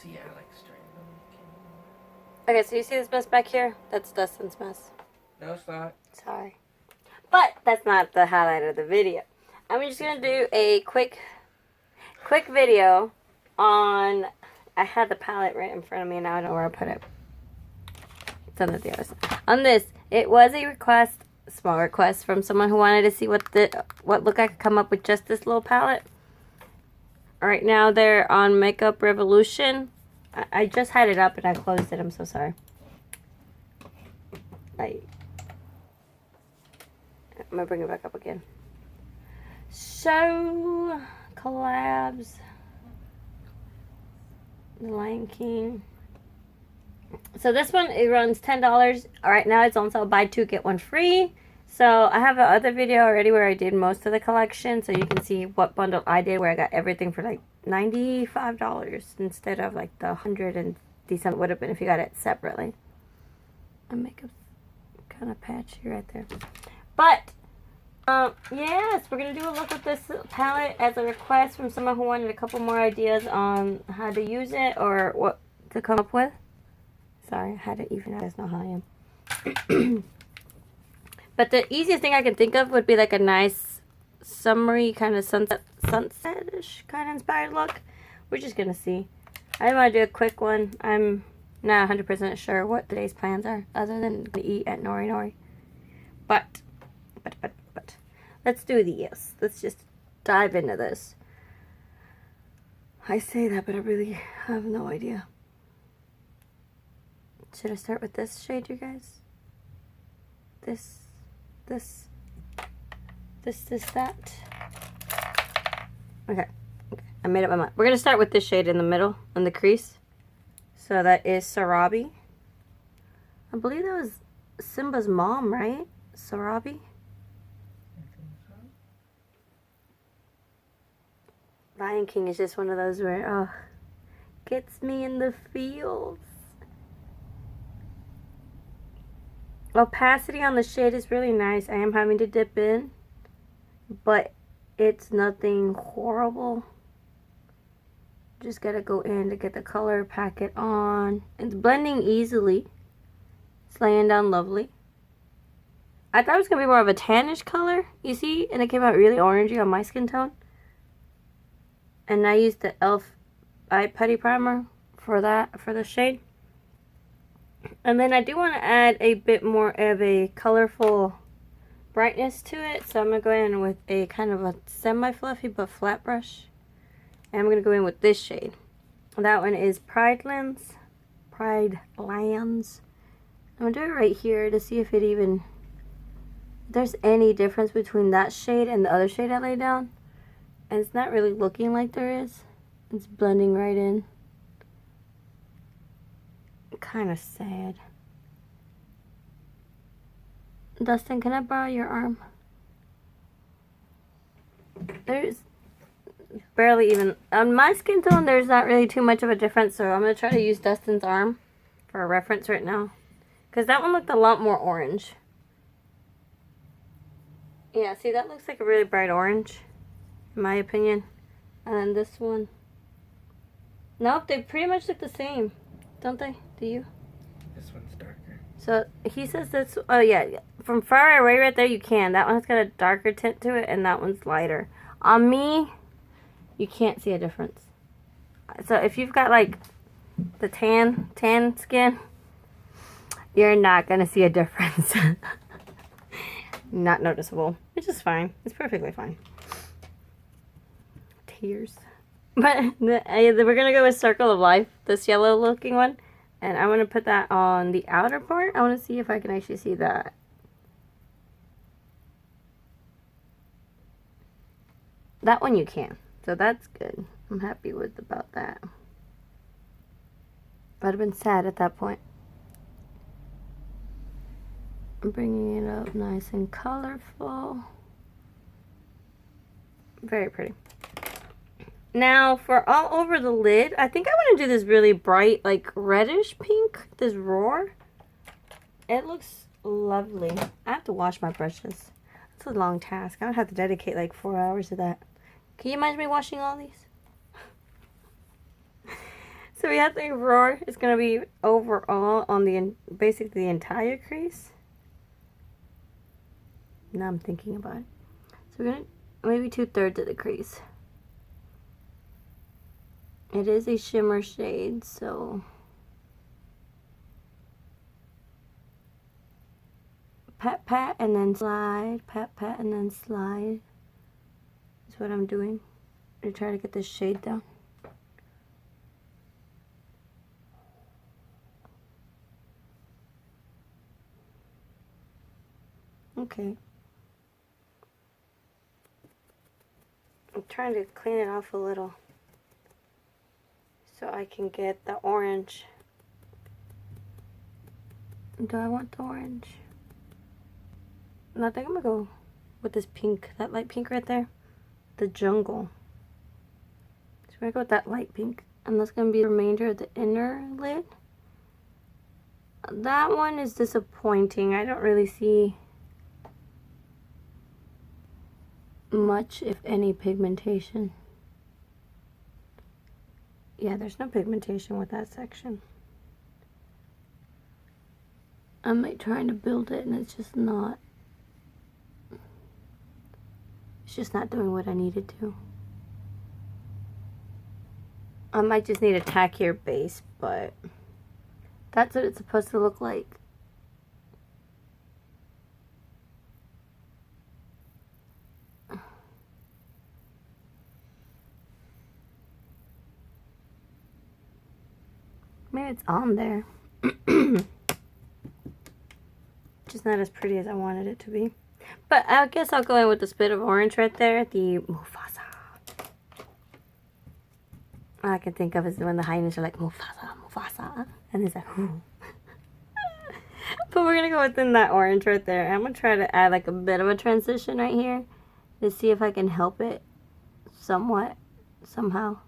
See, I like straight. Okay, so you see this mess back here? That's Dustin's mess. No, it's not. Sorry. But that's not the highlight of the video. I'm just going to do a quick video on... I had the palette right in front of me and now I don't know where I put it. It's on the other side. On this, it was a request, small request from someone who wanted to see what look I could come up with just this little palette. Right now they're on Makeup Revolution. I just had it up and I closed it. I'm so sorry. I'm gonna bring it back up again. So, collabs. The Lion King. So this one, it runs $10. Right now it's on sale, buy two, get one free. So I have another video already where I did most of the collection. So you can see what bundle I did where I got everything for like $95 instead of like the $100 and decent would have been if you got it separately. My makeup's kind of patchy right there. But, yes, we're going to do a look at this palette as a request from someone who wanted a couple more ideas on how to use it or what to come up with. Sorry, I had to even out. That's not how I am. But the easiest thing I can think of would be like a nice summery kind of sunset-ish kind of inspired look. We're just going to see. I want to do a quick one. I'm not 100% sure what today's plans are other than to eat at Nori Nori. But, let's do these. Let's just dive into this. I say that, but I really have no idea. Should I start with this shade, you guys? This, that. Okay. I made up my mind. We're going to start with this shade in the middle, in the crease. So that is Sarabi. I believe that was Simba's mom, right? Sarabi? Lion King is just one of those where, oh, gets me in the feels. Opacity on the shade is really nice. I am having to dip in, but it's nothing horrible. Just gotta go in to get the color, pack it on. It's blending easily. It's laying down lovely. I thought it was gonna be more of a tannish color, you see, and it came out really orangey on my skin tone. And I used the e.l.f. Eye Putty Primer for the shade. And then I do want to add a bit more of a colorful brightness to it. So I'm going to go in with a kind of a semi-fluffy but flat brush. And I'm going to go in with this shade. That one is Pride Lands. I'm going to do it right here to see if there's any difference between that shade and the other shade I laid down. And it's not really looking like there is. It's blending right in. Kind of sad. Dustin, can I borrow your arm? There's barely even... On my skin tone, there's not really too much of a difference, so I'm going to try to use Dustin's arm for a reference right now. Because that one looked a lot more orange. Yeah, see, that looks like a really bright orange, in my opinion. And then this one... Nope, they pretty much look the same, don't they? Do you? This one's darker. So he says this. Oh yeah, from far away right there you can. That one's got a darker tint to it, and that one's lighter. On me, you can't see a difference. So if you've got like the tan skin, you're not gonna see a difference. Not noticeable, which is fine. It's perfectly fine. Tears. But we're gonna go with Circle of Life, this yellow looking one. And I want to put that on the outer part. I want to see if I can actually see that. That one you can. So that's good. I'm happy with about that. I'd have been sad at that point. I'm bringing it up nice and colorful. Very pretty. Now, for all over the lid, I think I want to do this really bright, like reddish pink, this Roar. It looks lovely. I have to wash my brushes. It's a long task. I would have to dedicate like 4 hours to that. Can you imagine me washing all these? So So we have the roar. It's going to be overall on the, basically the entire crease. Now I'm thinking about it. So we're going to, maybe 2/3 of the crease. It is a shimmer shade, so pat, pat, and then slide. Pat, pat, and then slide. That's what I'm doing. To try to get this shade down. Okay. I'm trying to clean it off a little so I can get the orange. Do I want the orange? No, I think I'm gonna go with this pink, that light pink right there. The jungle. So we're gonna go with that light pink. And that's gonna be the remainder of the inner lid. That one is disappointing. I don't really see much, if any, pigmentation. Yeah, there's no pigmentation with that section. I'm like trying to build it and it's just not. It's just not doing what I need it to. I might just need a tackier base, but that's what it's supposed to look like. Maybe it's on there. Just not as pretty as I wanted it to be. But I guess I'll go in with this bit of orange right there. The Mufasa. All I can think of is when the hyenas are like, Mufasa, Mufasa. And it's like, ooh. But we're going to go within that orange right there. I'm going to try to add like a bit of a transition right here. To see if I can help it somewhat, somehow.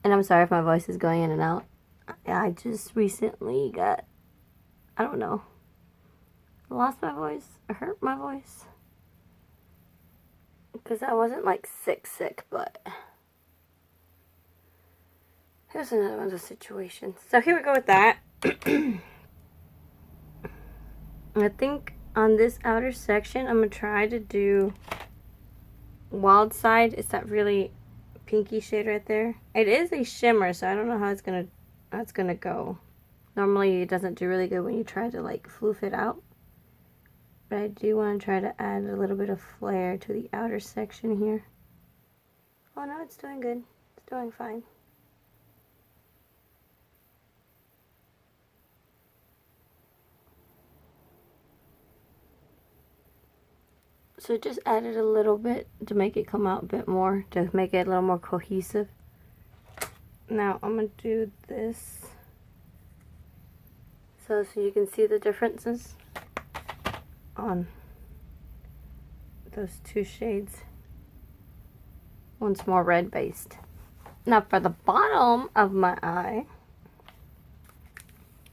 And I'm sorry if my voice is going in and out. I just recently got, I don't know, lost my voice or hurt my voice. Because I wasn't like sick, but here's another one of those situations. So here we go with that. I think on this outer section, I'm going to try to do Wild Side. It's that really pinky shade right there. It is a shimmer, so I don't know how it's gonna go. Normally it doesn't do really good when you try to like floof it out, but I do want to try to add a little bit of flare to the outer section here. Oh no, it's doing good. It's doing fine. So just added a little bit to make it come out a bit more, to make it a little more cohesive. Now I'm going to do this so you can see the differences on those two shades. One's more red based. Now for the bottom of my eye,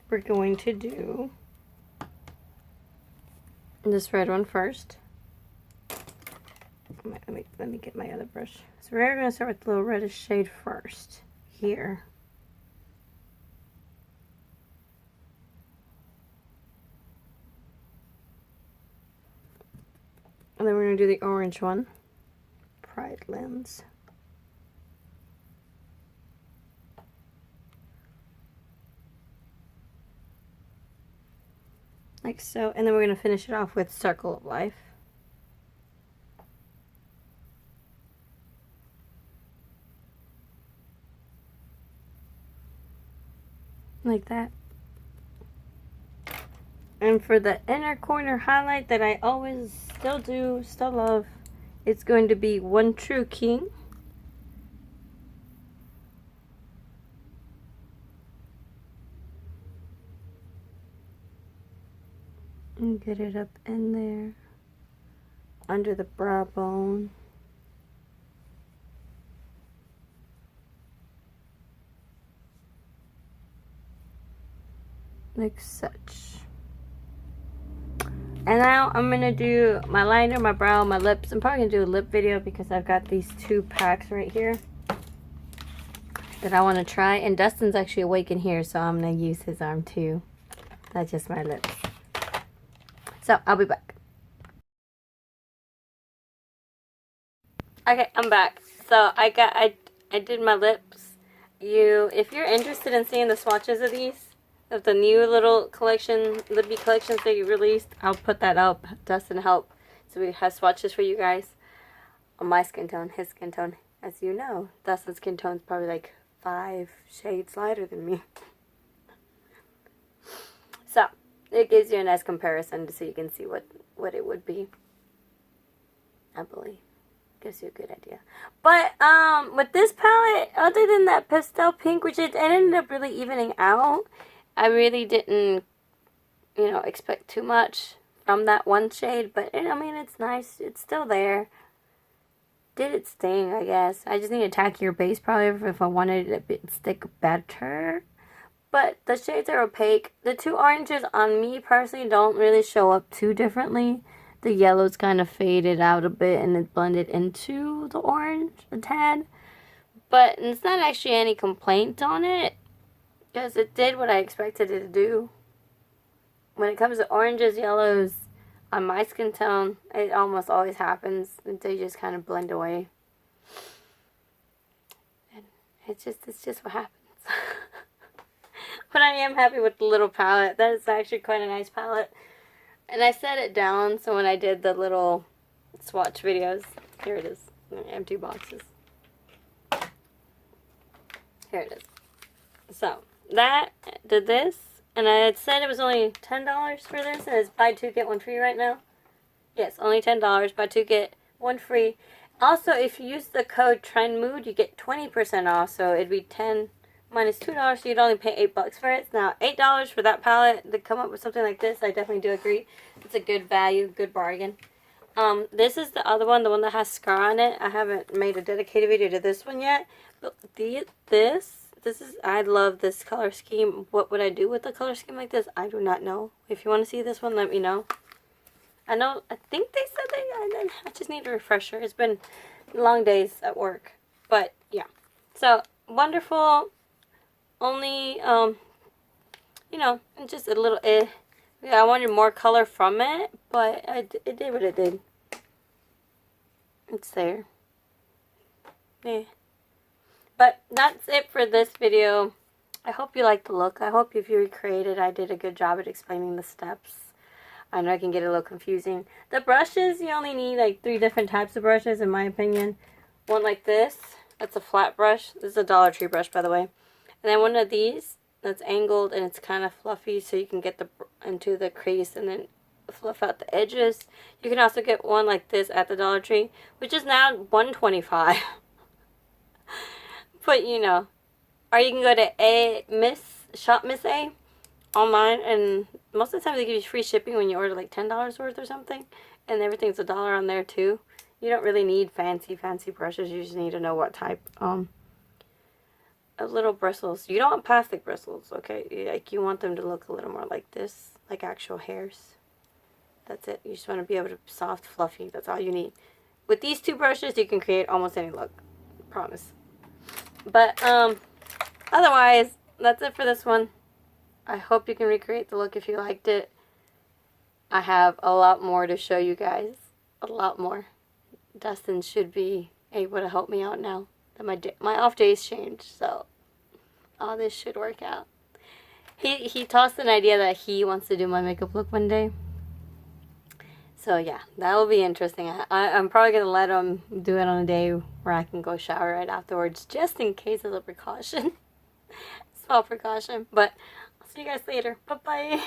we're going to do this red one first. Let me get my other brush. So we're going to start with the little reddish shade first, here. And then we're going to do the orange one, Pride Lens. Like so. And then we're going to finish it off with Circle of Life. Like that. And for the inner corner highlight that I always still love, it's going to be One True King. And get it up in there, under the brow bone. Like such. And now I'm going to do my liner, my brow, my lips. I'm probably going to do a lip video because I've got these two packs right here. that I want to try. And Dustin's actually awake in here, so I'm going to use his arm too. Not just my lips. So, I'll be back. Okay, I'm back. So, I did my lips. If you're interested in seeing the swatches of these, of the new little collection, lippy collections that you released, I'll put that up. Dustin help. So we have swatches for you guys on my skin tone, his skin tone. As you know, Dustin's skin tone is probably like 5 shades lighter than me. So, it gives you a nice comparison so you can see what it would be. I believe. Gives you a good idea. But, with this palette, other than that pastel pink, which it ended up really evening out, I really didn't, expect too much from that one shade. But, I mean, it's nice. It's still there. Did it sting, I guess. I just need a tackier base probably if I wanted it to stick better. But the shades are opaque. The 2 oranges on me personally don't really show up too differently. The yellow's kind of faded out a bit and it blended into the orange a tad. But it's not actually any complaint on it, because it did what I expected it to do. When it comes to oranges, yellows, on my skin tone, it almost always happens. They just kind of blend away. And it's just what happens. But I am happy with the little palette. That is actually quite a nice palette. And I set it down so when I did the little swatch videos, here it is, empty boxes. Here it is. So, that did this. And I had said it was only $10 for this, and it's buy 2 get 1 free right now. Yes, only $10, buy 2 get 1 free. Also, if you use the code TRENDMOOD, you get 20% off, so it'd be 10 minus $2, so you'd only pay $8 for it. Now, $8 for that palette to come up with something like this, I definitely do agree. It's a good value, good bargain. This is the other one, the one that has scar on it. I haven't made a dedicated video to this one yet, but this is, I love this color scheme. What would I do with a color scheme like this? I do not know. If you want to see this one, let me know. I think they said I just need a refresher. It's been long days at work. But, yeah. So, wonderful. Only, just a little Yeah, I wanted more color from it, but it did what it did. It's there. Yeah. But that's it for this video. I hope you liked the look. I hope if you recreated, I did a good job at explaining the steps. I know I can get a little confusing. The brushes, you only need like 3 different types of brushes, in my opinion. One like this. That's a flat brush. This is a Dollar Tree brush, by the way. And then one of these that's angled and it's kind of fluffy, so you can get into the crease and then fluff out the edges. You can also get one like this at the Dollar Tree, which is now $125. But or you can go to Shop Miss A online, and most of the time they give you free shipping when you order like $10 worth or something, and everything's $1 on there too. You don't really need fancy brushes. You just need to know what type. Of little bristles. You don't want plastic bristles, okay? Like, you want them to look a little more like this, like actual hairs. That's it. You just want to be able to soft, fluffy. That's all you need. With these 2 brushes, you can create almost any look. Promise. But, otherwise, that's it for this one. I hope you can recreate the look if you liked it. I have a lot more to show you guys. A lot more. Dustin should be able to help me out now that my off days changed, so all this should work out. He tossed an idea that he wants to do my makeup look one day. So yeah, that will be interesting. I'm probably going to let him do it on a day where I can go shower right afterwards, just in case as a precaution. Small precaution. But I'll see you guys later. Bye-bye.